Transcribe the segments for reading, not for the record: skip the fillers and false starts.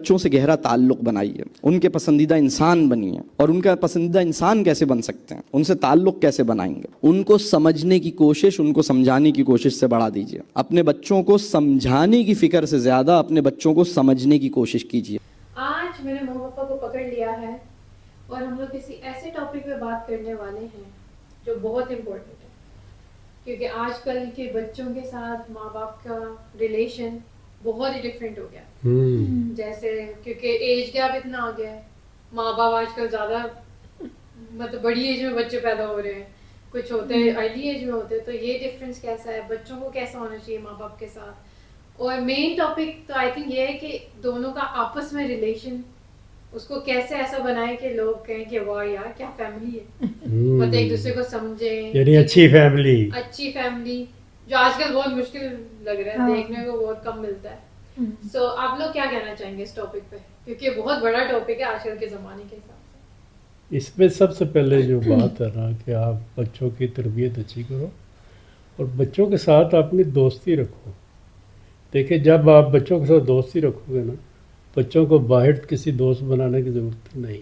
बच्चों से गहरा ताल्लुक़ बनाइए, उनके पसंदीदा इंसान बनिए। और उनका पसंदीदा इंसान कैसे बन सकते हैं, उनसे ताल्लुक़ कैसे बनाएंगे, उनको समझने की कोशिश, उनको समझाने की कोशिश से बढ़ा दीजिए। अपने बच्चों को समझाने की फ़िक्र से ज़्यादा अपने बच्चों को समझने की कोशिश कीजिए। आज मैंने मम्मी पापा को पकड़ लिया है और हम लोग किसी ऐसे टॉपिक पे बात करने वाले हैं जो बहुत इम्पोर्टेंट है, क्योंकि आजकल के बच्चों के साथ माँ बाप का रिलेशन बहुत ही डिफरेंट हो गया। जैसे क्योंकि एज गैप इतना आ गया है, माँ बाप आजकल ज़्यादा मतलब बड़ी एज में बच्चे पैदा हो रहे हैं, कुछ होते हैं अर्ली एज में होते हैं। तो ये डिफरेंस कैसा है, बच्चों को कैसा होना चाहिए माँ बाप के साथ। और मेन टॉपिक तो आई थिंक ये है कि दोनों का आपस में रिलेशन, उसको कैसे ऐसा बनाए कि लोग कहें कि वाह यार क्या फैमिली है, मतलब एक दूसरे को समझे, यानी अच्छी फैमिली जो आजकल बहुत मुश्किल लग रहा है। हाँ। देखने को बहुत कम मिलता है। सो आप लोग क्या कहना चाहेंगे इस टॉपिक पे, क्योंकि ये बहुत बड़ा टॉपिक है आजकल के ज़माने के हिसाब से। इसमें सबसे पहले जो बात है ना कि आप बच्चों की तरबियत अच्छी करो और बच्चों के साथ अपनी दोस्ती रखो। देखिए, जब आप बच्चों के साथ दोस्ती रखोगे ना, बच्चों को बाहर किसी दोस्त बनाने की ज़रूरत नहीं।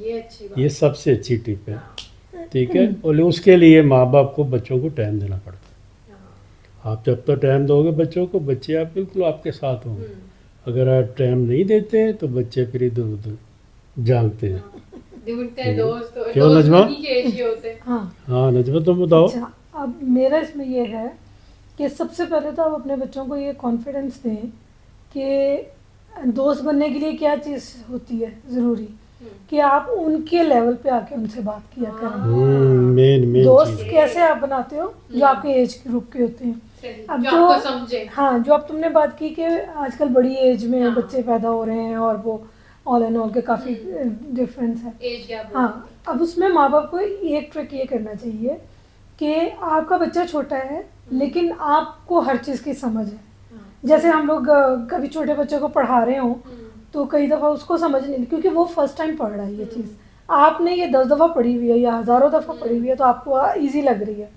ये अच्छी बात, ये सबसे अच्छी टिप है। ठीक है। और उसके लिए माँ बाप को बच्चों को टाइम देना पड़ता है। आप जब तक टाइम दोगे बच्चों को, बच्चे आप बिल्कुल आपके साथ होंगे। अगर आप टाइम नहीं देते हैं तो बच्चे फिर इधर उधर जागते हैं। क्यों नजमा? हाँ नजमा, तुम बताओ। अच्छा, अब मेरा इसमें ये है कि सबसे पहले तो आप अपने बच्चों को ये कॉन्फिडेंस दें कि दोस्त बनने के लिए क्या चीज़ होती है ज़रूरी, कि आप उनके लेवल पे आके उनसे बात किया करें। मेन दोस्त कैसे आप बनाते हो, जो आपके एज ग्रुप के होते हैं। अब जो समझे, हाँ, जो अब तुमने बात की कि आजकल बड़ी एज में बच्चे पैदा हो रहे हैं और वो ऑल एंड ऑल के काफ़ी डिफरेंस है एज गैप। हाँ, अब उसमें माँ बाप को एक ट्रिक ये करना चाहिए कि आपका बच्चा छोटा है लेकिन आपको हर चीज़ की समझ है। जैसे हम लोग कभी छोटे बच्चे को पढ़ा रहे हों तो कई दफ़ा उसको समझ नहीं, क्योंकि वो फर्स्ट टाइम पढ़ रहा है ये चीज़। आपने ये 10 दफ़ा पढ़ी हुई है या हज़ारों दफ़ा पढ़ी हुई है तो आपको ईजी लग रही है।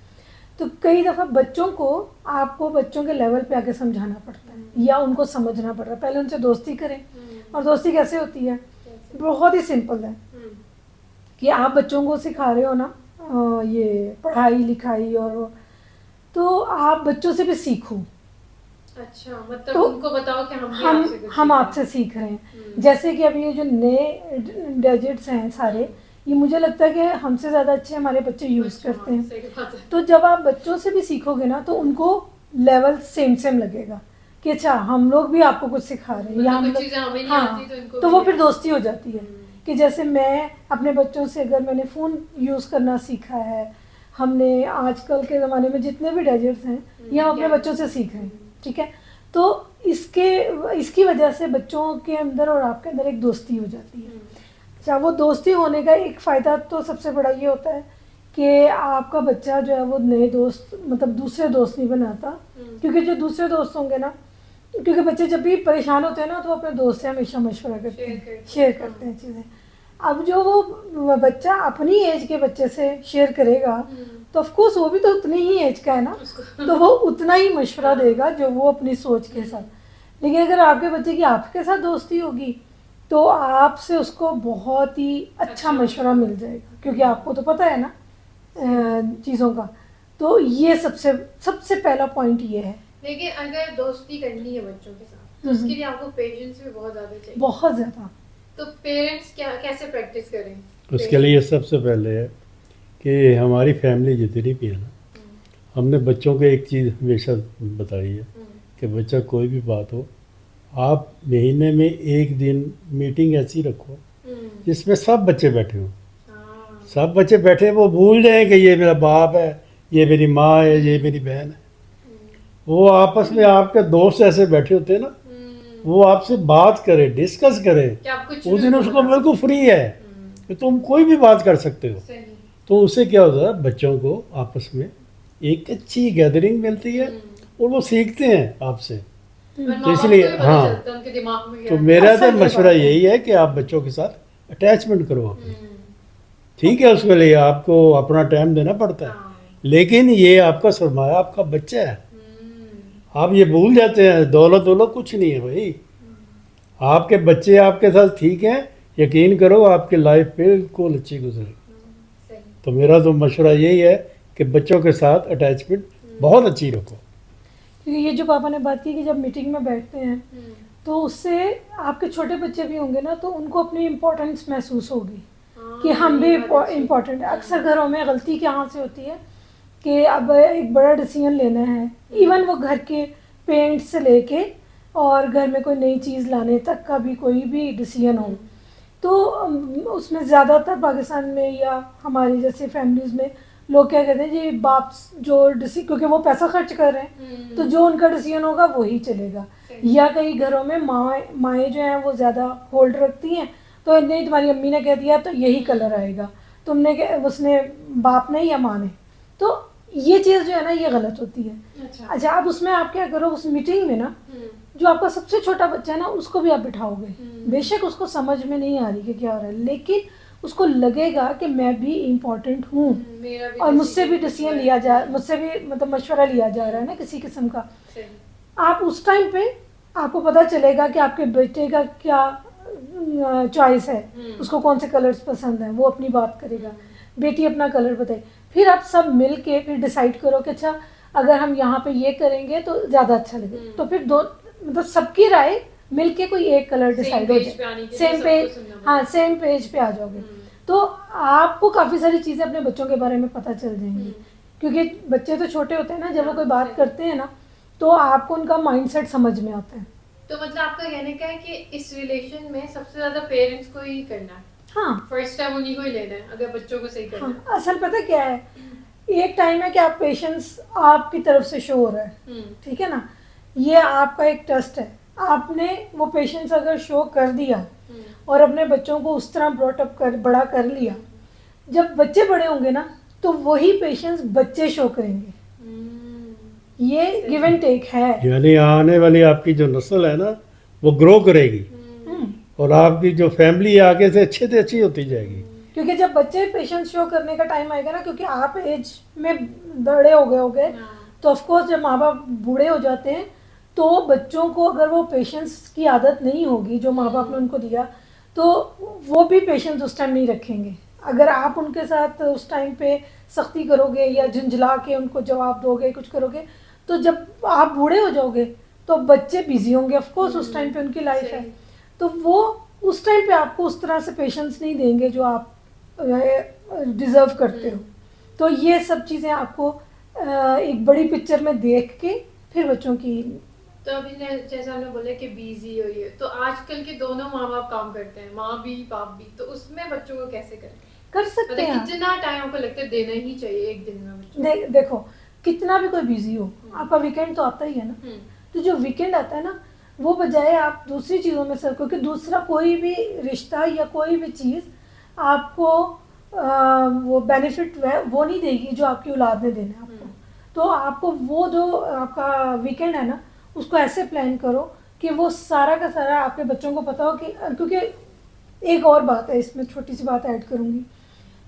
तो कई दफ़ा बच्चों को आपको बच्चों के लेवल पे आके समझाना पड़ता है या उनको समझना पड़ रहा है। पहले उनसे दोस्ती करें। और दोस्ती कैसे होती है, बहुत ही सिंपल है कि आप बच्चों को सिखा रहे हो ना ये पढ़ाई लिखाई, और तो आप बच्चों से भी सीखो। अच्छा, मतलब तो उनको बताओ कि हम आपसे सीख रहे हैं। जैसे कि अभी ये जो नए गैजेट्स हैं सारे, ये मुझे लगता है कि हमसे ज़्यादा अच्छे हमारे बच्चे यूज़ करते हैं। तो जब आप बच्चों से भी सीखोगे ना तो उनको लेवल सेम लगेगा कि अच्छा हम लोग भी आपको कुछ सिखा रहे हैं, या हम लोग हाँ, तो वो फिर दोस्ती हो जाती है। कि जैसे मैं अपने बच्चों से, अगर मैंने फ़ोन यूज़ करना सीखा है, हमने आजकल के ज़माने में जितने भी गैजेट्स हैं ये हम अपने बच्चों से सीख रहे हैं। ठीक है, तो इसकी वजह से बच्चों के अंदर और आपके अंदर एक दोस्ती हो जाती है। अच्छा, वो दोस्ती होने का एक फ़ायदा तो सबसे बड़ा ये होता है कि आपका बच्चा जो है वो नए दोस्त, मतलब दूसरे दोस्त नहीं बनाता। क्योंकि जो दूसरे दोस्त होंगे ना, क्योंकि बच्चे जब भी परेशान होते हैं ना तो अपने दोस्त से हमेशा मशवरा करते हैं, शेयर करते हैं चीज़ें। अब जो वो बच्चा अपनी एज के बच्चे से शेयर करेगा तो ऑफ कोर्स वो भी तो उतनी ही एज का है ना, तो वो उतना ही मशवरा देगा जो वो अपनी सोच के साथ। लेकिन अगर आपके बच्चे की आपके साथ दोस्ती होगी तो आपसे उसको बहुत ही अच्छा मशवरा मिल जाएगा, क्योंकि आपको तो पता है ना चीज़ों का। तो ये सबसे पहला पॉइंट ये है। लेकिन अगर दोस्ती करनी है बच्चों के साथ तो उसके लिए आपको पेशेंस भी बहुत ज़्यादा चाहिए, बहुत ज़्यादा। तो पेरेंट्स कैसे प्रैक्टिस करें? उसके लिए सबसे पहले है कि हमारी फैमिली जितनी भी है ना, हमने बच्चों को एक चीज़ हमेशा बताई है कि बच्चा कोई भी बात हो, आप महीने में एक दिन मीटिंग ऐसी रखो जिसमें सब बच्चे बैठे हों। सब बच्चे बैठे, वो भूल जाए कि ये मेरा बाप है, ये मेरी माँ है, ये मेरी बहन है। वो आपस में आपके दोस्त ऐसे बैठे होते हैं ना, वो आपसे बात करे, डिस्कस करे। उस दिन उसको बिल्कुल फ्री है कि तुम कोई भी बात कर सकते हो। तो उससे क्या होता है, बच्चों को आपस में एक अच्छी गैदरिंग मिलती है और वो सीखते हैं आपसे। तो इसलिए हाँ, तो मेरा तो मशवरा यही है कि आप बच्चों के साथ अटैचमेंट करो अपनी। ठीक है, उसके लिए आपको अपना टाइम देना पड़ता है, लेकिन ये आपका सरमाया आपका बच्चा है। आप ये भूल जाते हैं, दौलत कुछ नहीं है भाई। आपके बच्चे आपके साथ ठीक हैं, यकीन करो आपकी लाइफ बिल्कुल अच्छी गुजरेगी। सही। तो मेरा तो मशवरा यही है कि बच्चों के साथ अटैचमेंट बहुत अच्छी रखो। क्योंकि ये जो पापा ने बात की कि जब मीटिंग में बैठते हैं हम्म, तो उससे आपके छोटे बच्चे भी होंगे ना, तो उनको अपनी इम्पोर्टेंस महसूस होगी हाँ, कि हम भी ये बात अच्छी है। इम्पोर्टेंट है। अक्सर घरों में गलती कहाँ से होती है कि अब एक बड़ा डिसीजन लेना है, इवन वो घर के पेंट से लेके और घर में कोई नई चीज़ लाने तक का भी कोई भी डिसीजन हो, तो उसमें ज़्यादातर पाकिस्तान में या हमारी जैसे फैमिलीज़ में लोग क्या कहते हैं जी, बाप जो क्योंकि वो पैसा खर्च कर रहे हैं तो जो उनका डिसीजन होगा वही चलेगा। सही। या कई घरों में माएँ जो हैं वो ज़्यादा होल्ड रखती हैं, तो नहीं तुम्हारी अम्मी ने कह दिया तो यही कलर आएगा, उसने बाप ने या माँ ने, तो ये चीज़ जो है ना ये गलत होती है। अच्छा। अच्छा, अब उसमें आप क्या करो, उस मीटिंग में ना जो आपका सबसे छोटा बच्चा है ना उसको भी आप बिठाओगे। बेशक उसको समझ में नहीं आ रही कि क्या हो रहा है, लेकिन उसको लगेगा कि मैं भी इम्पोर्टेंट हूँ मेरा भी और मुझसे भी decision डिसीजन है। लिया जा, मुझसे भी मतलब मशवरा लिया जा रहा है ना किसी किस्म का। सही। आप उस टाइम पे आपको पता चलेगा कि आपके बेटे का क्या चॉइस है, उसको कौन से कलर्स पसंद है, वो अपनी बात करेगा, बेटी अपना कलर बताए, फिर आप सब मिल के फिर डिसाइड करो कि अच्छा अगर हम यहाँ पे ये करेंगे तो ज़्यादा अच्छा लगेगा, तो फिर दो मतलब सबकी राय मिल के कोई एक कलर Same डिसाइड हो page पे आने जाए, के लिए सेम सबको पेज, सुनना हाँ पड़ेगा। सेम पेज पे आ जाओगे, तो आपको काफ़ी सारी चीज़ें अपने बच्चों के बारे में पता चल जाएंगी। क्योंकि बच्चे तो छोटे होते हैं ना, जब वो कोई बात करते हैं ना तो आपको उनका माइंडसेट समझ में आता है। तो मतलब आपका कहने का है कि इस रिलेशन में सबसे ज्यादा पेरेंट्स को ही करना है, हाँ फर्स्ट स्टेप उन्हीं को ही लेना है अगर बच्चों को सही करना हाँ, है। असल पता क्या है, एक टाइम है कि आप पेशेंस आपकी तरफ से शो हो रहा है, ठीक है ना, ये आपका एक टेस्ट है, आपने वो पेशेंस अगर शो कर दिया और अपने बच्चों को उस तरह ब्रॉटअप कर बड़ा कर लिया, जब बच्चे बड़े होंगे ना तो वही पेशेंस बच्चे शो करेंगे। ये गिव एंड टेक है। यानी आने वाली आपकी जो नस्ल है ना वो ग्रो करेगी और आपकी जो फैमिली है आगे से अच्छी होती जाएगी। क्योंकि जब बच्चे पेशेंस शो करने का टाइम आएगा ना, क्योंकि आप एज में बड़े हो गए तो ऑफ कोर्स जब माँ बाप बूढ़े हो जाते हैं तो बच्चों को अगर वो पेशेंस की आदत नहीं होगी जो माँ बाप ने उनको दिया, तो वो भी पेशेंस उस टाइम नहीं रखेंगे। अगर आप उनके साथ उस टाइम पे सख्ती करोगे या झुंझला के उनको जवाब दोगे, कुछ करोगे, तो जब आप बूढ़े हो जाओगे तो बच्चे बिजी होंगे, ऑफ कोर्स उस टाइम पे उनकी लाइफ है, तो वो उस टाइम पे आपको उस तरह से पेशेंस नहीं देंगे जो आप डिज़र्व करते हो। तो ये सब चीज़ें आपको एक बड़ी पिक्चर में देख के फिर बच्चों की। तो अभी जैसे हमने बोले कि बिजी हो ये, तो आजकल के दोनों माँ बाप काम करते हैं, माँ भी बाप भी, तो उसमें बच्चों को कैसे करें? कर सकते हैं। मतलब कितना टाइम आपको लगता है देना ही चाहिए एक दिन में बच्चों को? देखो कितना भी कोई बिजी हो, आपका वीकेंड तो आता ही है ना, तो जो वीकेंड आता है ना वो बजाय आप दूसरी चीज़ों में सर, क्योंकि दूसरा कोई भी रिश्ता या कोई भी चीज़ आपको वो बेनिफिट वो नहीं देगी जो आपकी औलाद ने देना है आपको। तो आपको वो जो आपका वीकेंड है ना उसको ऐसे प्लान करो कि वो सारा का सारा आपके बच्चों को पता हो कि, क्योंकि एक और बात है इसमें, छोटी सी बात ऐड करूँगी,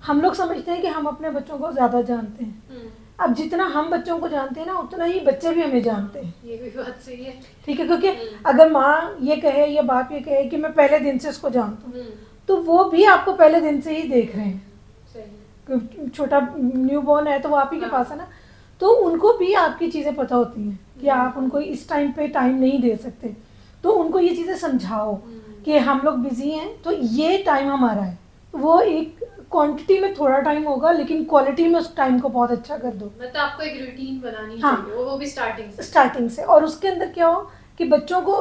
हम लोग समझते हैं कि हम अपने बच्चों को ज़्यादा जानते हैं, अब जितना हम बच्चों को जानते हैं ना उतना ही बच्चे भी हमें जानते हैं। ये भी बात सही है। ठीक है, क्योंकि अगर माँ ये कहे या बाप ये कहे कि मैं पहले दिन से इसको जानता हूँ, तो वो भी आपको पहले दिन से ही देख रहे हैं। सही। छोटा न्यू बॉर्न है तो वो आप ही के पास है ना, तो उनको भी आपकी चीज़ें पता होती हैं कि आप उनको इस टाइम पे टाइम नहीं दे सकते, तो उनको ये चीज़ें समझाओ कि हम लोग बिजी हैं तो ये टाइम हमारा है। वो एक क्वांटिटी में थोड़ा टाइम होगा लेकिन क्वालिटी में उस टाइम को बहुत अच्छा कर दो। मतलब आपको एक रूटीन बनानी हाँ, चाहिए, वो भी स्टार्टिंग से। और उसके अंदर क्या हो कि बच्चों को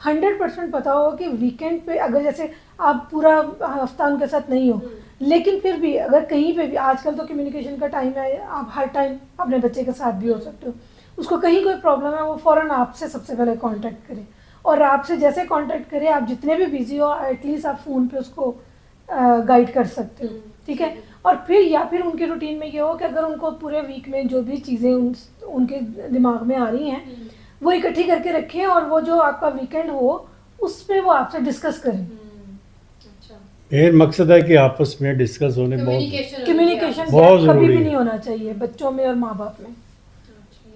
100% पता हो कि वीकेंड पे अगर जैसे आप पूरा हफ्ता उनके साथ नहीं हो, लेकिन फिर भी अगर कहीं पे भी, आजकल तो कम्युनिकेशन का टाइम है, आप हर टाइम अपने बच्चे के साथ भी हो सकते हो, उसको कहीं कोई प्रॉब्लम है वो फ़ौरन आपसे सबसे पहले कांटेक्ट करे, और आपसे जैसे कांटेक्ट करे, आप जितने भी बिजी हो एटलीस्ट आप फ़ोन पे उसको गाइड कर सकते हो। ठीक है, और फिर या फिर उनके रूटीन में ये हो कि अगर उनको पूरे वीक में जो भी चीज़ें उनके दिमाग में आ रही हैं वो इकट्ठी करके रखें, और वो जो आपका वीकेंड हो उस पर वो आपसे डिस्कस करें। मेन मकसद है कि आपस में डिस्कस होने कम्युनिकेशन बहुत कभी ज़रूरी भी है। नहीं होना चाहिए बच्चों में और माँ बाप में।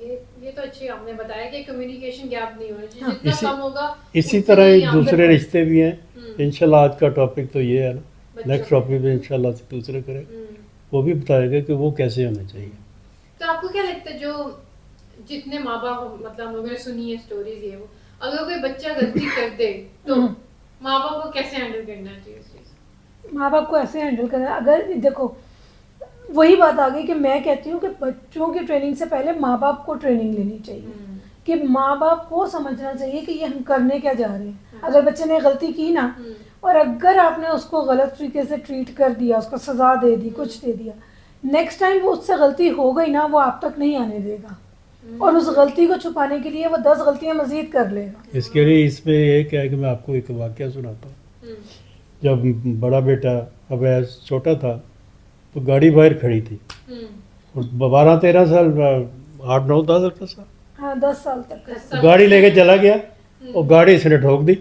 ये ये तो अच्छी आपने बताया कि कम्युनिकेशन गैप नहीं होना चाहिए, हाँ। जितना कम होगा इसी उतनी तरह ही ही आमदन दूसरे बढ़ेगी। रिश्ते भी हैं। इंशाल्लाह आज का टॉपिक तो ये है ना, बच्चों नेक्स्ट का। टॉपिक में इंशाल्लाह से दूसरे करें, हम्म। वो भी बताएगा कि वो कैसे होने चाहिए। तो आपको क्या लगता है, जो जितने माँ बाप, मतलब हम लोगों ने सुनी है स्टोरीज ये वो, अगर कोई बच्चा गलती कर दे तो माँ बाप को कैसे हैंडल करना चाहिए उस चीज? माँ बाप को ऐसे हैंडल करना, अगर देखो वही बात आ गई कि मैं कहती हूँ कि बच्चों की ट्रेनिंग से पहले माँ बाप को ट्रेनिंग लेनी चाहिए, कि माँ बाप को समझना चाहिए कि ये हम करने क्या जा रहे हैं। अगर बच्चे ने गलती की ना, और अगर आपने उसको गलत तरीके से ट्रीट कर दिया, उसको सज़ा दे दी, कुछ दे दिया, नेक्स्ट टाइम वो उससे गलती हो गई ना, वो आप तक नहीं आने देगा, और उस गलती को छुपाने के लिए वो 10 गलतियां मजीद कर लेगा। इसके लिए इसमें एक है कि मैं आपको एक वाक़या सुनाता हूँ। जब बड़ा बेटा अवैस छोटा था तो गाड़ी बाहर खड़ी थी, और 12-13 साल, 8-9-10 साल, हाँ 10 साल तक। गाड़ी लेके चला गया और गाड़ी इसने ठोक दी।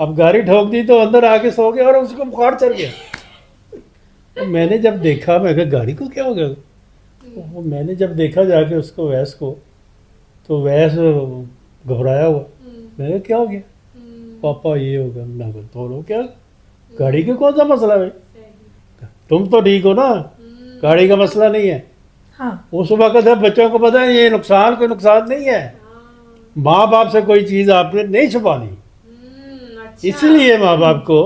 अब गाड़ी ठोक दी तो अंदर आके सो गया और उसको बुखार चढ़ गया। तो मैंने जब देखा, मैं कहा गाड़ी को क्या हो गया, तो मैंने जब देखा जाके उसको, वैस को, तो वैस घबराया हुआ। मैंने कहा क्या हो गया, पापा ये हो गया। मैं बोला तो क्या, गाड़ी के कौन सा मसला है, तुम तो ठीक हो ना, गाड़ी का मसला नहीं है। हाँ उस वक्त बच्चों को पता है ये नुकसान, कोई नुकसान नहीं है। माँ बाप से कोई चीज़ आपने नहीं छुपानी, अच्छा। इसलिए माँ बाप को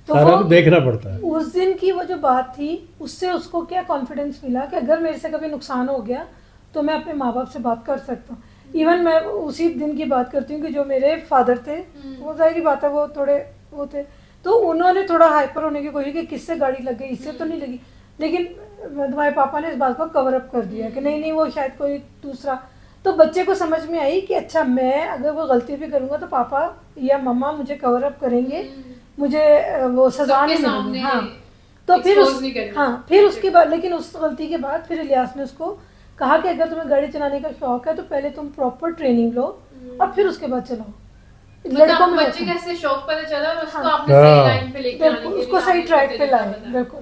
तो सारा वो कुछ देखना पड़ता है। उस दिन की वो जो बात थी, उससे उसको क्या कॉन्फिडेंस मिला कि अगर मेरे से कभी नुकसान हो गया तो मैं अपने माँ बाप से बात कर सकता हूँ। इवन मैं उसी दिन की बात करती हूँ कि जो मेरे फादर थे, वो जाहिर बात है वो थोड़े वो थे, तो उन्होंने थोड़ा हाइपर होने की कोशिश की, किससे गाड़ी लग गई, इससे तो नहीं लगी, लेकिन तुम्हारे पापा ने इस बात को कवर अप कर दिया कि नहीं नहीं वो शायद कोई दूसरा। तो बच्चे को समझ में आई कि अच्छा मैं अगर वो गलती भी करूँगा तो पापा या मम्मा मुझे कवर अप करेंगे, मुझे वो सजा नहीं मिलेगी। हाँ तो फिर फिर उसके बाद, लेकिन उस गलती के बाद फिर इलियास ने उसको कहा कि अगर तुम्हें गाड़ी चलाने का शौक है तो पहले तुम प्रॉपर ट्रेनिंग लो और फिर उसके बाद चलाओ। लड़कों में बच्चे कैसे शौक पता चला और उसको आपने सही लाइन पे लेके आने के लिए, उसको सही ट्रैक पे लाया, बिल्कुल।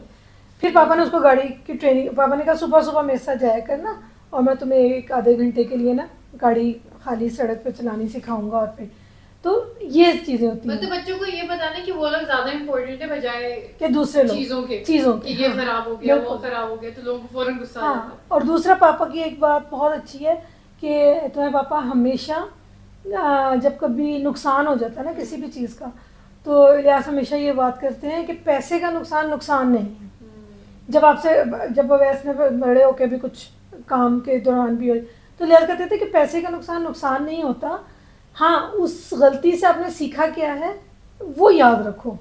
फिर पापा ने उसको गाड़ी की ट्रेनिंग, पापा ने कहा सुबह सुबह मेरे साथ जाया करना और मैं तुम्हें 1-आधे घंटे के लिए ना गाड़ी खाली सड़क पे चलानी सिखाऊंगा, और फिर तो ये चीजें होती हैं। मतलब बच्चों को ये बताना कि वो लोग ज्यादा इम्पोर्टेंट है बजाय कि दूसरे लोग चीजों के ये खराब हो गया, वो खराब हो गया, तो लोगों को फौरन गुस्सा आ जाता है। और दूसरा पापा की एक बात बहुत अच्छी है कि तुम्हारे पापा हमेशा जब कभी नुकसान हो जाता है ना किसी भी चीज़ का, तो इलियास हमेशा ये बात करते हैं कि पैसे का नुकसान नुकसान नहीं है। जब अवैस ने बड़े होके भी कुछ काम के दौरान भी, तो इलियास कहते थे कि पैसे का नुकसान नुकसान नहीं होता, हाँ उस गलती से आपने सीखा क्या है वो याद रखो,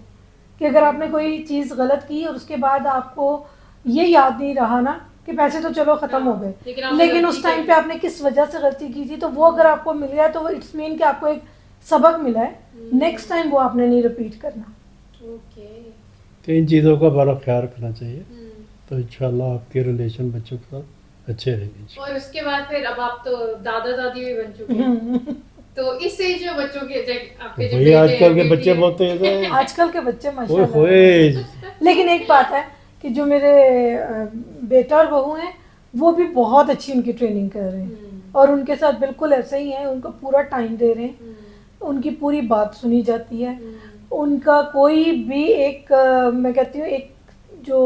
कि अगर आपने कोई चीज़ गलत की और उसके बाद आपको ये याद नहीं रहा ना कि पैसे तो चलो ख़त्म हो गए, लेकिन उस टाइम पे आपने किस वजह से गलती की थी, तो वो अगर आपको मिल गया तो वो इट्स मीन कि आपको एक सबक मिला है, नेक्स्ट टाइम वो आपने नहीं रिपीट करना। तो इन चीज़ों का बड़ा ख्याल रखना चाहिए, तो इंशाल्लाह आपके रिलेशन बच्चों के साथ अच्छे रहेंगे। और उसके बाद फिर अब आप तो दादा दादी भी बन चुके हैं, तो इस एज में बच्चों के आपके जो भैया आजकल के बच्चे बहुत तेज हैं। आजकल के बच्चे माशाल्लाह। लेकिन एक बात है कि जो मेरे बेटा और बहू हैं वो भी बहुत अच्छी उनकी ट्रेनिंग कर रहे हैं, और उनके साथ बिल्कुल ऐसे ही है, उनको पूरा टाइम दे रहे हैं, उनकी पूरी बात सुनी जाती है, उनका कोई भी एक मैं कहती हूँ एक जो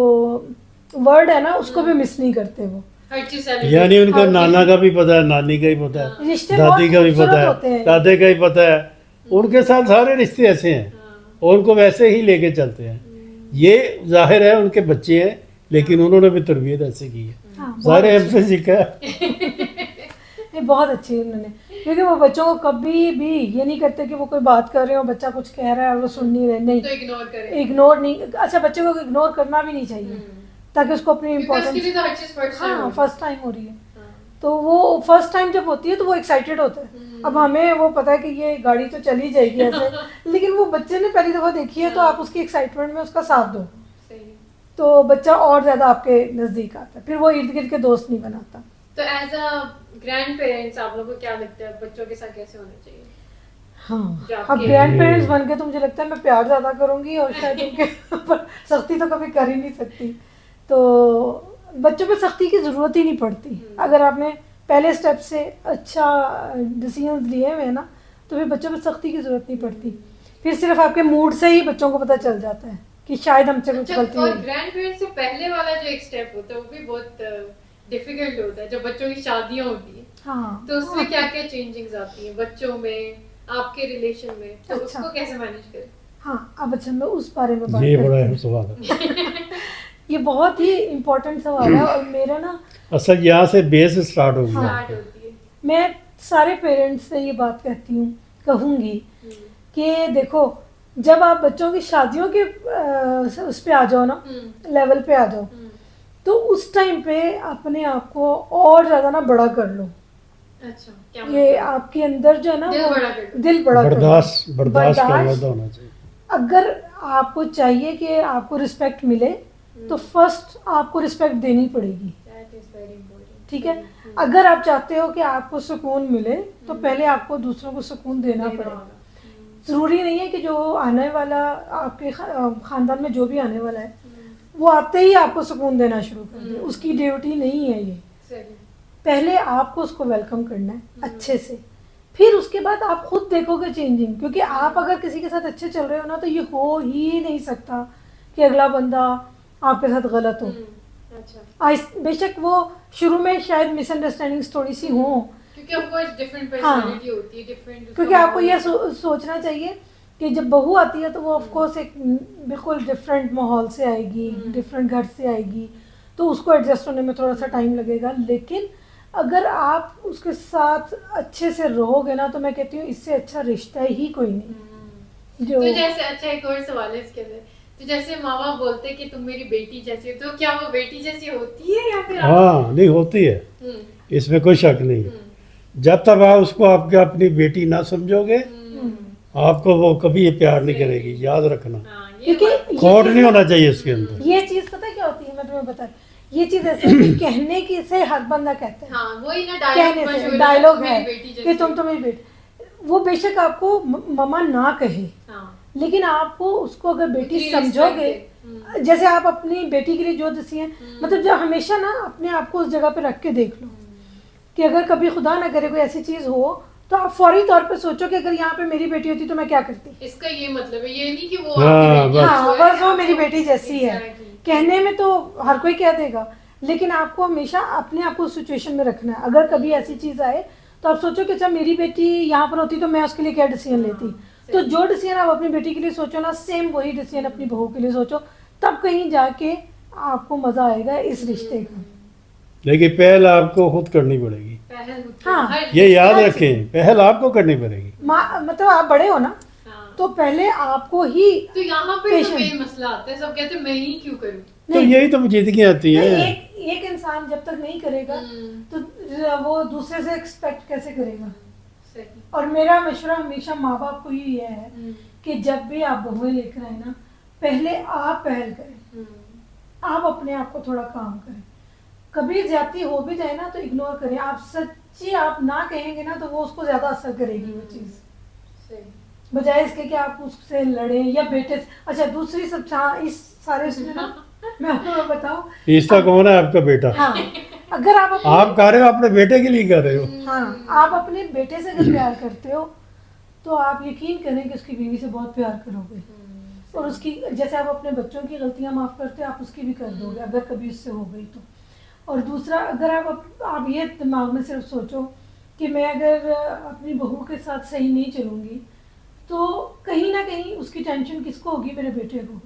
वर्ड है ना उसको भी मिस नहीं करते वो, यानी उनको नाना का भी पता है, नानी का भी पता है, दादी का भी पता है, दादे का भी पता है, उनके साथ सारे रिश्ते ऐसे हैं और उनको वैसे ही लेके चलते हैं। ये जाहिर है उनके बच्चे हैं, लेकिन उन्होंने भी तरबियत ऐसे की है, सारे हमसे सीखा है। ये बहुत अच्छी उन्होंने, क्योंकि वो बच्चों को कभी भी ये नहीं करते कि वो कोई बात कर रहे हो, बच्चा कुछ कह रहा है और वो सुन नहीं रहे, नहीं तो इग्नोर नहीं, अच्छा बच्चे को इग्नोर करना भी नहीं चाहिए, ताकि उसको अपनी इम्पोर्टेंस, हाँ फर्स्ट टाइम हो रही है, तो वो फर्स्ट टाइम जब होती है तो वो एक्साइटेड होता है। अब हमें वो पता है कि ये गाड़ी तो चली जाएगी ऐसे, लेकिन वो बच्चे ने पहली दफ़ा देखी है तो आप उसकी एक्साइटमेंट में उसका साथ दो, तो बच्चा और ज़्यादा आपके नज़दीक आता है, फिर वो इर्द गिर्द के दोस्त नहीं बनाता। तो एज अ ग्रैंड पेरेंट्स आप लोगों को क्या लगता है बच्चों के साथ कैसे होना चाहिए? हाँ अब ग्रैंड पेरेंट्स बन के तो मुझे लगता है मैं प्यार ज़्यादा करूँगी और शायद उनके ऊपर सख्ती तो कभी कर ही नहीं सकती, तो बच्चों पे सख्ती की ज़रूरत ही नहीं पड़ती। अगर आपने पहले स्टेप से अच्छा डिसीजंस लिए हुए हैं ना, तो फिर बच्चों पे सख्ती की ज़रूरत नहीं पड़ती। फिर सिर्फ आपके मूड से ही बच्चों को पता चल जाता है कि शायद हमसे कुछ गलती और हुई। ग्रैंड पेरेंट्स से पहले वाला जो एक स्टेप होता है वो भी बहुत डिफिकल्ट होता है, जब बच्चों की शादियां होती है। हाँ, तो उसमें क्या क्या चेंजिंग्स आती हैं बच्चों में, आपके रिलेशन में, तो अच्छा। उसको कैसे मैनेज करें? हाँ, अब अच्छा मैं उस बारे में बात ये करती बड़ा हूँ। अहम सवाल है। ये बहुत ही इम्पोर्टेंट सवाल है और मेरा ना, असल यहाँ से बेस स्टार्ट हो हाँ। गया। स्टार्ट होती है। मैं सारे पेरेंट्स से ये बात कहती हूँ, कहूँगी कि देखो, जब आप बच्चों की शादियों के उस पे आ जाओ ना, लेवल पे आ जाओ, तो उस टाइम पे अपने आप को और ज़्यादा ना बड़ा कर लो। अच्छा, क्या ये मतलब? आपके अंदर जो है ना, दिल वो बड़ा कर लो। दिल बड़ा कर लो। बर्दाश्त करना तो होना चाहिए। अगर आपको चाहिए कि आपको रिस्पेक्ट मिले, तो फर्स्ट आपको रिस्पेक्ट देनी पड़ेगी, That is very important. ठीक है। अगर आप चाहते हो कि आपको सुकून मिले, तो पहले आपको दूसरों को सुकून देना पड़ेगा। ज़रूरी नहीं है कि जो आने वाला आपके ख़ानदान में जो भी आने वाला है, वो आते ही आपको सुकून देना शुरू कर दे, उसकी ड्यूटी नहीं है ये। सही। पहले आपको उसको वेलकम करना है अच्छे से, फिर उसके बाद आप खुद देखोगे चेंजिंग। क्योंकि आप अगर किसी के साथ अच्छे चल रहे हो ना, तो ये हो ही नहीं सकता कि अगला बंदा आपके साथ गलत हो। अच्छा, बेशक वो शुरू में शायद मिसअंडरस्टैंडिंग्स थोड़ी सी हो, क्योंकि ऑफ कोर्स डिफरेंट हाँ। पर्सनालिटी होती है, डिफरेंट। क्योंकि आपको ये सोचना चाहिए कि जब बहू आती है तो वो ऑफ कोर्स एक बिल्कुल डिफरेंट माहौल से आएगी, डिफरेंट घर से आएगी, तो उसको एडजस्ट होने में थोड़ा सा टाइम लगेगा। लेकिन अगर आप उसके साथ अच्छे से रहोगे ना, तो मैं कहती हूँ इससे अच्छा रिश्ता ही कोई नहीं। जो तो जैसे, अच्छा एक और सवाल है इसके अंदर, तो जैसे माँ बाप बोलते हैं कि तुम मेरी बेटी जैसी हो, तो क्या वो बेटी जैसी होती है या फिर हाँ, नहीं होती है, इसमें कोई शक नहीं। जब तक आप उसको आपके अपनी बेटी ना समझोगे, आपको वो कभी प्यार नहीं करेगी, याद रखना। हाँ, ये क्योंकि बात- ये खोट चीज़ नहीं ना- होना चाहिए इसके अंदर। ये चीज़ पता है क्या होती है, मैं तुम्हें बता, ये चीज़ ऐसे है कि कहने की से हर बंदा कहता है, हाँ, वही ना कहने डायलॉग से डायलॉग है बेटी कि जैसी तुम तो मेरी बेटी, वो बेशक आपको ममा ना कहे, हाँ, लेकिन आपको उसको अगर बेटी उतनी समझोगे, respect दे। जैसे आप अपनी बेटी के लिए जो दसी है, मतलब जब हमेशा ना अपने आप को उस जगह पे रख के देख लो कि अगर कभी खुदा ना करे कोई ऐसी चीज़ हो, तो आप फौरी तौर पे सोचो कि अगर यहाँ पे मेरी बेटी होती तो मैं क्या करती। इसका ये मतलब है, ये नहीं कि वो हाँ, आपकी बेटी बस। हाँ, है, बस वो मेरी बेटी जैसी है। Exactly. कहने में तो हर कोई कह देगा, लेकिन आपको हमेशा अपने आप को उस सिचुएशन में रखना है। अगर कभी ऐसी चीज़ आए तो आप सोचो कि अच्छा मेरी बेटी यहाँ पर होती तो मैं उसके लिए क्या डिसीजन लेती। तो जो डिसीजन आप अपनी बेटी के लिए सोचो ना, सेम वही डिसीजन अपनी बहू के लिए सोचो, तब कहीं जाके आपको मज़ा आएगा इस रिश्ते का। लेकिन पहल आपको खुद करनी पड़ेगी, पहल हाँ, हर- ये याद हर रखें, पहल आपको करनी पड़ेगी। मतलब आप बड़े हो ना, हाँ। तो पहले आपको ही तो यहाँ पे तो Patient. मेन मसला आता है, सब कहते हैं मैं ही क्यों करूँ। तो यही तो जीतगी आती है। एक इंसान जब तक नहीं करेगा तो वो दूसरे से एक्सपेक्ट कैसे करेगा। सही। और मेरा मशवरा हमेशा माँ बाप को ही यह है कि जब भी आप बहुएं लेकर आए ना, पहले आप पहल करें, आप अपने आप को थोड़ा काम करें। कभी ज्यादती हो भी जाए ना तो इग्नोर करें। आप सच्ची आप ना कहेंगे ना तो वो उसको ज्यादा असर करेगी वो चीज़, सही। बजाय इसके कि आप उससे लड़ें या बेटे से। अच्छा दूसरी सब इस सारे उसमें ना मैं आपको बताऊं, तीसरा कौन है? आपका बेटा। हाँ, अगर आप आप कर रहे हो, अपने बेटे के लिए कर रहे हो। हाँ, आप अपने बेटे से अगर प्यार करते हो तो आप यकीन करें कि उसकी बीवी से बहुत प्यार करोगे, और उसकी जैसे आप अपने बच्चों की गलतियां माफ़ करते हो, आप उसकी भी कर दोगे अगर कभी उससे हो गई तो। और दूसरा, अगर आप ये दिमाग में सिर्फ सोचो कि मैं अगर अपनी बहू के साथ सही नहीं चलूँगी तो कहीं ना कहीं उसकी टेंशन किसको होगी, मेरे बेटे को।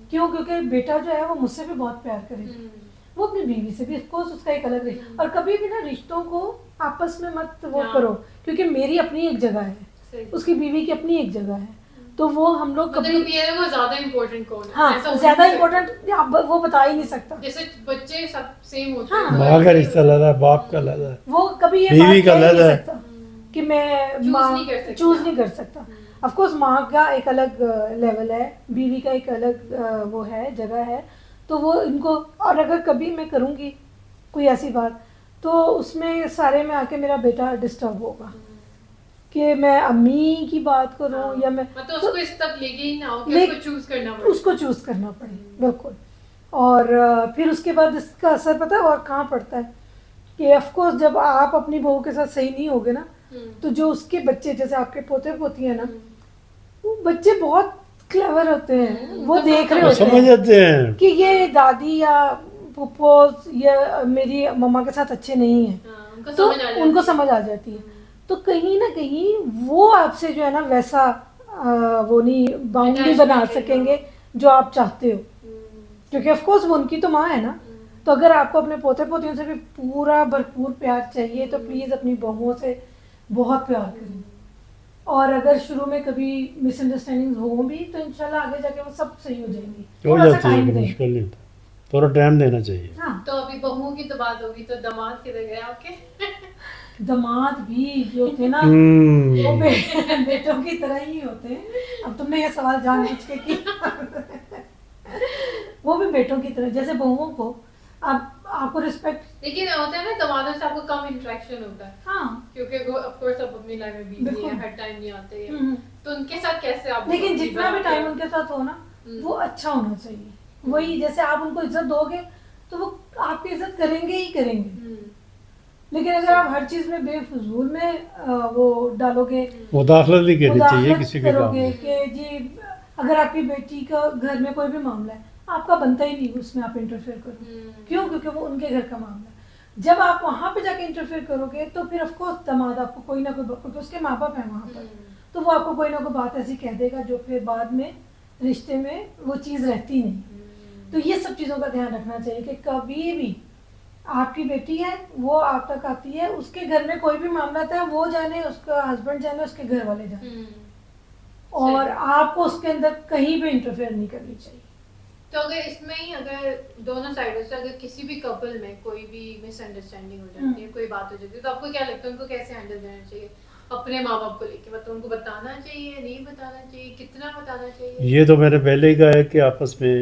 क्यों? क्योंकि बेटा जो है वो मुझसे भी बहुत प्यार करेगा, वो अपनी बीवी से भी, ऑफकोर्स उसका एक अलग रिश्ता। और कभी भी ना रिश्तों को आपस में मत वो हाँ। करो, क्योंकि मेरी अपनी एक जगह है, सही। उसकी बीवी की अपनी एक जगह है, तो वो हम लोग मतलब कभी कभी ये है वो ज्यादा इम्पोर्टेंट कौन है, हाँ ऐसा हो ज्यादा नहीं सकता। इम्पोर्टेंट वो बता ही नहीं सकता। जैसे बच्चे सब सेम होते हाँ। हैं, माँ का रिश्ता अलग है, बाप का अलग है। वो कभी ये बीवी बात का कह ही अलग नहीं है। सकता कि मैं Choose चूज नहीं कर सकता। नहीं कर सकता। ऑफ कोर्स माँ का एक अलग लेवल है, बीवी का एक अलग वो है, जगह है, तो वो इनको। और अगर कभी मैं करूँगी कोई ऐसी बात तो उसमें सारे में आके मेरा बेटा डिस्टर्ब होगा कि मैं अम्मी की बात करूँ या मैं, मतलब उसको इस तक लेके ही ना हो कि ले- उसको चूज करना पड़े। उसको चूज करना पड़े, बिल्कुल। और फिर उसके बाद इसका असर पता है और कहाँ पड़ता है कि ऑफ कोर्स जब आप अपनी बहू के साथ सही नहीं होगे ना, तो जो उसके बच्चे जैसे आपके पोते पोती है ना, वो बच्चे बहुत क्लेवर होते हैं, वो देख रहे वो होते समझ हैं जाते हैं। कि ये दादी या पुप्पो या मेरी मम्मा के साथ अच्छे नहीं है, उनको तो समझ आ जाती उनको है। समझ आ जाती है। तो कहीं ना कहीं वो आपसे जो है ना वैसा वो नहीं बाउंड नहीं बना Attachment नहीं, सकेंगे जो आप चाहते हो, हम्म, क्योंकि ऑफ कोर्स वो उनकी तो माँ है ना। तो अगर आपको अपने पोते पोतियों से भी पूरा भरपूर प्यार चाहिए तो प्लीज़ अपनी बहुओं से बहुत प्यार करें। और अगर शुरू में कभी मिसअंडरस्टैंडिंग हो भी तो इंशाल्लाह आगे जाके वो सब सही हो जाएंगी। हो थोड़ा सा जाती है, टाइम कोई दें। मुश्किल नहीं होता, थोड़ा टाइम देना चाहिए। हाँ, तो अभी बहुओं की तो बात होगी, तो दामाद किधर गए आपके? दामाद भी जो होते ना वो बेटों की तरह ही होते हैं। अब तुमने ये सवाल जानबूझ के किया। वो भी बेटों की तरह, जैसे बहुओं को आप आपको रिस्पेक्ट। लेकिन होता है ना, दामादों से आपको कम इंटरेक्शन होता है, हाँ, क्योंकि वो ऑफ कोर्स अब अपनी लाइफ में बिजी बिल्कुल। है, हर टाइम नहीं आते हैं। हम्म। तो उनके साथ कैसे आप लेकिन अपनी जितना भी बनाते टाइम हो? उनके साथ हो ना हम्म। वो अच्छा होना चाहिए। वही जैसे आप उनको इज्जत दोगे तो वो आपकी इज्जत करेंगे ही करेंगे। हम्म, लेकिन अगर आप हर चीज में बेफजूल में वो डालोगे, मुदाखलत नहीं करनी चाहिए मुदाखलत किसी के काम करोगे में। कि जी अगर आपकी बेटी का घर में कोई भी मामला है आपका बनता ही नहीं उसमें आप इंटरफेयर करो। हम्म। क्यों? क्योंकि वो उनके घर का मामला है। जब आप वहां पे जाके इंटरफेयर करोगे तो फिर ऑफ कोर्स दामाद आपको कोई ना कोई क्योंकि उसके माँ बाप है वहां पर, तो वो आपको कोई ना कोई बात ऐसी कह देगा जो फिर बाद में रिश्ते में वो चीज़ रहती नहीं। तो ये सब चीज़ों का ध्यान रखना चाहिए कि कभी भी आपकी बेटी है वो आप तक आती है, उसके घर में कोई भी मामला था वो जाने, उसका हस्बैंड जाने, उसके घर वाले जाने, और आपको उसके अंदर कहीं भी इंटरफेयर नहीं करनी चाहिए। तो अगर इसमें ही अगर दोनों साइडों से अगर किसी भी कपल में कोई भी मिसअंडरस्टैंडिंग हो जाती है, कोई बात हो जाती है, तो आपको क्या लगता है उनको कैसे हैंडल करना चाहिए अपने माँ बाप को लेके? मतलब उनको बताना चाहिए, नहीं बताना चाहिए, कितना बताना चाहिए? ये तो मैंने पहले ही कहा है कि आपस में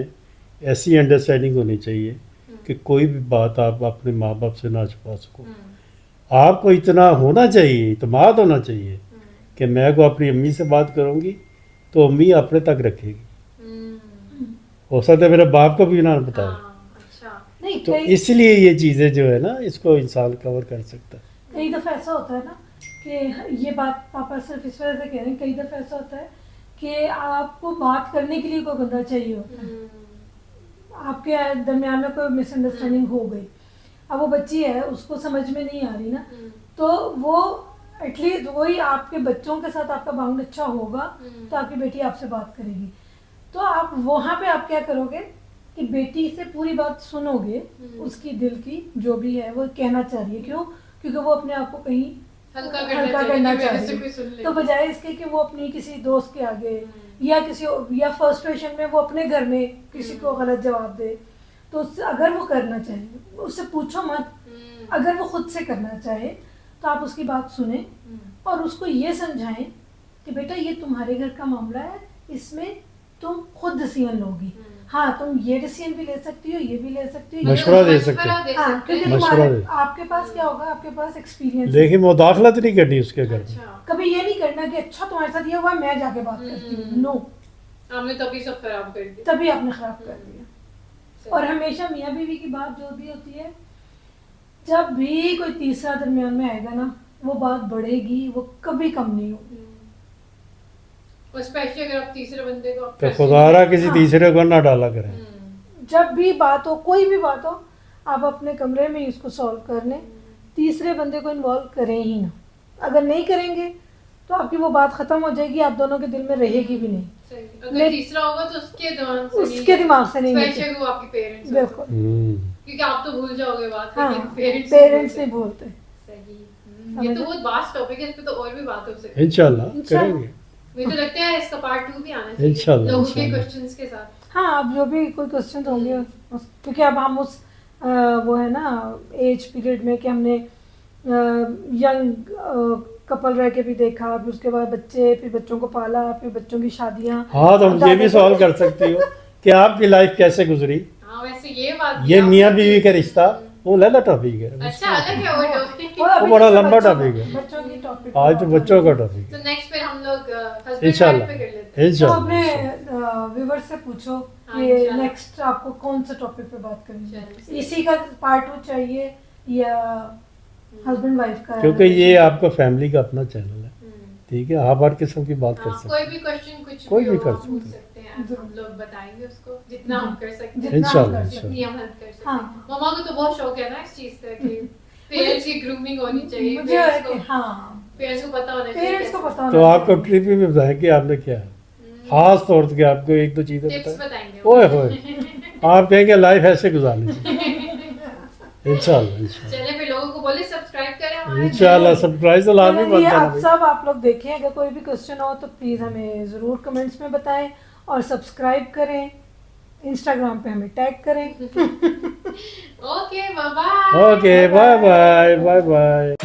ऐसी अंडरस्टैंडिंग होनी चाहिए कि कोई भी बात आप अपने माँ बाप से ना छुपा सको। आपको इतना होना चाहिए, इत्मीनान होना चाहिए कि मैं को अपनी अम्मी से बात करूँगी तो अम्मी अपने तक रखेगी। हो सकता है मेरे बाप को भी ना बताए। हाँ, अच्छा। नहीं तो कई इसलिए ये चीज़ें जो है ना इसको इंसान कवर कर सकता है। कई दफ़ा ऐसा होता है ना कि ये बात पापा सिर्फ इस वजह से कह रहे हैं, कई दफ़ा ऐसा होता है कि आपको बात करने के लिए कोई बंदा चाहिए होता है, आपके दरमियान में कोई मिसअंडरस्टैंडिंग हो गई, अब वो बच्ची है उसको समझ में नहीं आ रही ना, तो वो एटलीस्ट वही आपके बच्चों के साथ आपका बाउंड अच्छा होगा तो आपकी बेटी आपसे बात करेगी। तो आप वहाँ पे आप क्या करोगे कि बेटी से पूरी बात सुनोगे, उसकी दिल की जो भी है वो कहना चाह रही है, क्यों? क्योंकि वो अपने आप को कहीं हल्का करना करना चाह चाहिए, रही कोई सुन है। ले। तो बजाय इसके कि वो अपनी किसी दोस्त के आगे या किसी या फ्रस्ट्रेशन में वो अपने घर में किसी को गलत जवाब दे, तो अगर वो करना चाहे उससे पूछो मत। अगर वो खुद से करना चाहे तो आप उसकी बात सुने और उसको ये समझाएं कि बेटा ये तुम्हारे घर का मामला है, इसमें तुम खुद डिसीजन लोगी। हाँ, तुम ये डिसीजन भी ले सकती हो, ये भी ले सकती हो, मशवरा दे सकते हैं। हाँ, क्योंकि मशवरा तुम्हारे दे। आपके पास क्या होगा, आपके पास एक्सपीरियंस। लेकिन मुदाखलत नहीं करनी उसके घर में। अच्छा, कभी ये नहीं करना कि अच्छा तुम्हारे साथ ये हुआ मैं जाके बात करती हूँ, नो, हमने तभी सब खराब कर दिया। तभी आपने खराब कर दिया। और हमेशा मियाँ बीवी की बात जो भी होती है, जब भी कोई तीसरा दरमियान में आएगा ना वो बात बढ़ेगी, वो कभी कम नहीं होगी। और स्पेशली अगर आप तीसरे बंदे को तो खुदारा किसी हाँ। तीसरे को ना डाला करें। जब भी बात हो, कोई भी बात हो, आप अपने कमरे में ही उसको सॉल्व कर लें, तीसरे बंदे को इन्वॉल्व करें ही ना। अगर नहीं करेंगे तो आपकी वो बात खत्म हो जाएगी, आप दोनों के दिल में रहेगी भी नहीं। अगर तीसरा होगा तो उसके दिमाग से उसके दिमाग से नहीं स्पेशली वो आपके पेरेंट्स, बिल्कुल, क्योंकि आप तो भूल जाओगे बात, हाँ, लेकिन पेरेंट्स पेरेंट्स नहीं भूलते। सही। ये तो बहुत वास्ट टॉपिक है, इस पे तो और भी बात हो सकती है। इंशाल्लाह इंशाल्लाह। करेंगे। मुझे तो लगता है इसका पार्ट 2 भी आना चाहिए इंशाल्लाह, लोगों के इंशाल्लाह। क्वेश्चंस के साथ। हाँ, अब जो भी कोई क्वेश्चन होंगे क्योंकि अब हम उस वो है ना एज पीरियड में कि हमने यंग कपल रह के भी देखा, फिर उसके बाद बच्चे, फिर बच्चों को पाला, फिर बच्चों की शादियाँ। हाँ, तो हम ये भी सवाल कर सकती हो कि आपकी लाइफ कैसे गुजरी। हाँ, वैसे ये बात ये मियाँ बीवी का रिश्ता वो अलग टॉपिक है। अच्छा अलग है वो टॉपिक। वो अभी वो बड़ा जैसे लंबा बच्चों- टॉपिक है। बच्चों की टॉपिक आज तो बच्चों का टॉपिक तो है। नेक्स्ट फिर हम लोग हस्बैंड इंशाल्लाह वाइफ पे कर लेते हैं। तो अपने इंशाल्लाह। व्यूअर्स से पूछो हाँ, कि इंशाल्लाह। नेक्स्ट आपको कौन सा टॉपिक पे बात करनी चलो, है, इसी का पार्ट 2 चाहिए या हस्बैंड वाइफ का है। क्योंकि ये आपका फैमिली का अपना चैनल है, ठीक है, आप हर किस्म की बात कर सकते कोई भी क्वेश्चन कुछ कोई भी हो, कर आप पूछ सकते हैं, हम लोग बताएंगे उसको जितना हम कर सकते हैं, हैं इंशाल्लाह जितनी इंशाल्लाह। हम हेल्प कर सकते हाँ। हैं। मम्मा को तो बहुत शौक है ना इस चीज का कि पेरेंट्स की ग्रूमिंग होनी चाहिए, मुझे हाँ पेरेंट्स को पता होना चाहिए, पेरेंट्स को पता होना तो आपको ट्रिप भी बताएं कि आपने क्या है, खास तौर से आपको एक दो चीज़ें टिप्स बताएं। बताएंगे। ओए होए आप कहेंगे लाइफ ऐसे गुजारनी चाहिए। इंशाल्लाह इंशाल्लाह चलिए फिर लोगों को बोले सब्सक्राइब करें हमारे इंशाल्लाह सरप्राइज तो लाजमी ये बनता है आप भाई। सब आप लोग देखें, अगर कोई भी क्वेश्चन हो तो प्लीज़ हमें ज़रूर कमेंट्स में बताएं और सब्सक्राइब करें, इंस्टाग्राम पे हमें टैग करें। Okay bye bye. Okay bye bye bye bye.